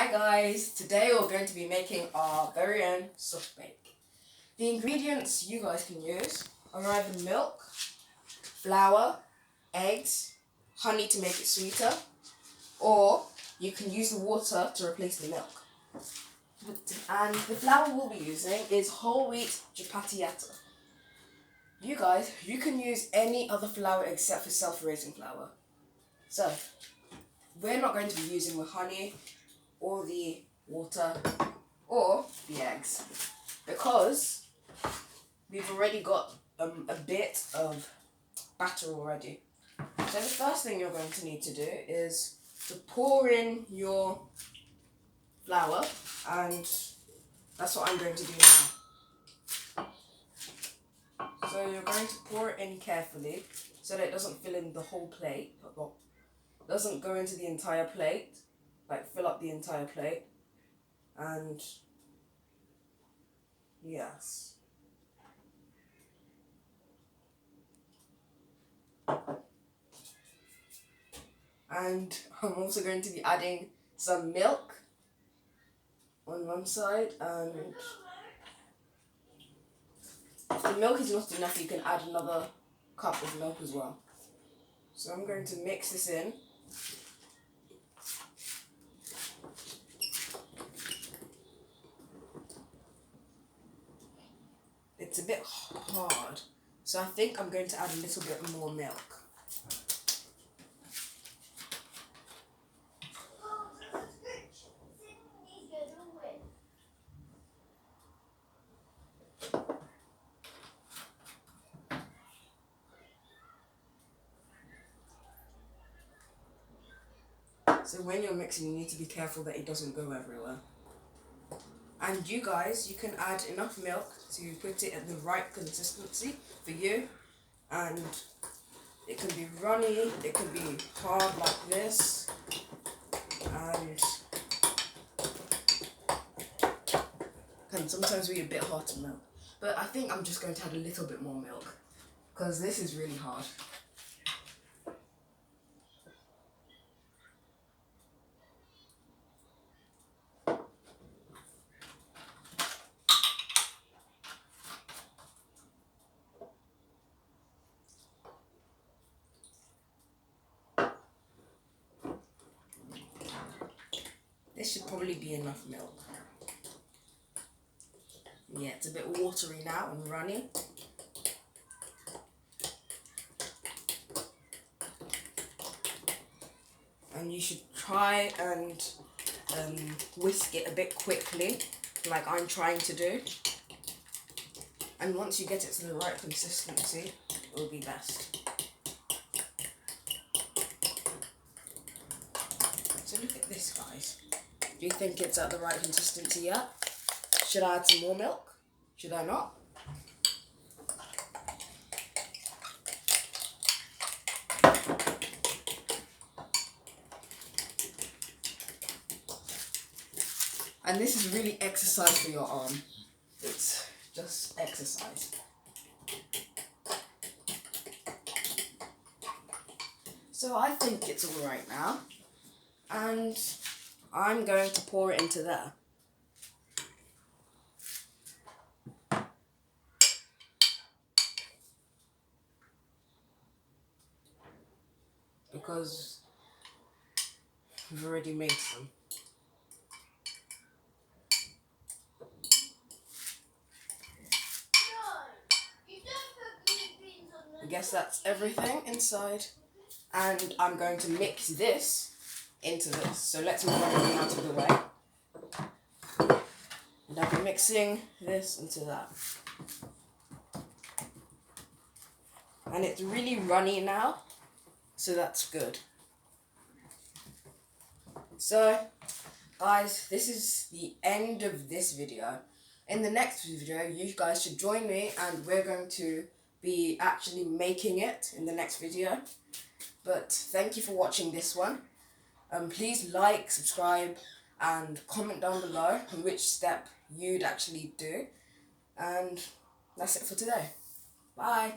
Hi guys, today we're going to be making our very own Softbake. The ingredients you guys can use are either milk, flour, eggs, honey to make it sweeter, or you can use the water to replace the milk. And the flour we'll be using is whole wheat chapati. You guys, you can use any other flour except for self-raising flour. So, we're not going to be using the honey or the water or the eggs because we've already got a bit of batter already. So the first thing you're going to need to do is to pour in your flour, and that's what I'm going to do now. So you're going to pour it in carefully so that it doesn't fill in the whole plate, doesn't go into the entire plate, like fill up the entire plate. And yes. And I'm also going to be adding some milk on one side, and if the milk is not enough, you can add another cup of milk as well. So I'm going to mix this in. It's a bit hard, so I think I'm going to add a little bit more milk. So when you're mixing, you need to be careful that it doesn't go everywhere. And you guys, you can add enough milk to put it at the right consistency for you. And it can be runny, it can be hard like this, and can sometimes be a bit hard to milk. But I think I'm just going to add a little bit more milk because this is really hard. This should probably be enough milk. Yeah, it's a bit watery now and runny. And you should try and whisk it a bit quickly, like I'm trying to do. And once you get it to the right consistency, it will be best. So look at this, guys. Do you think it's at the right consistency yet? Should I add some more milk? Should I not? And this is really exercise for your arm. It's just exercise. So I think it's all right now. And I'm going to pour it into there. Because we've already made some. I guess that's everything inside. And I'm going to mix this into this. So let's move everything out of the way. And I'll be mixing this into that. And it's really runny now, so that's good. So, guys, this is the end of this video. In the next video, you guys should join me, and we're going to be actually making it in the next video. But thank you for watching this one. Please like, subscribe, and comment down below on which step you'd actually do. And that's it for today. Bye.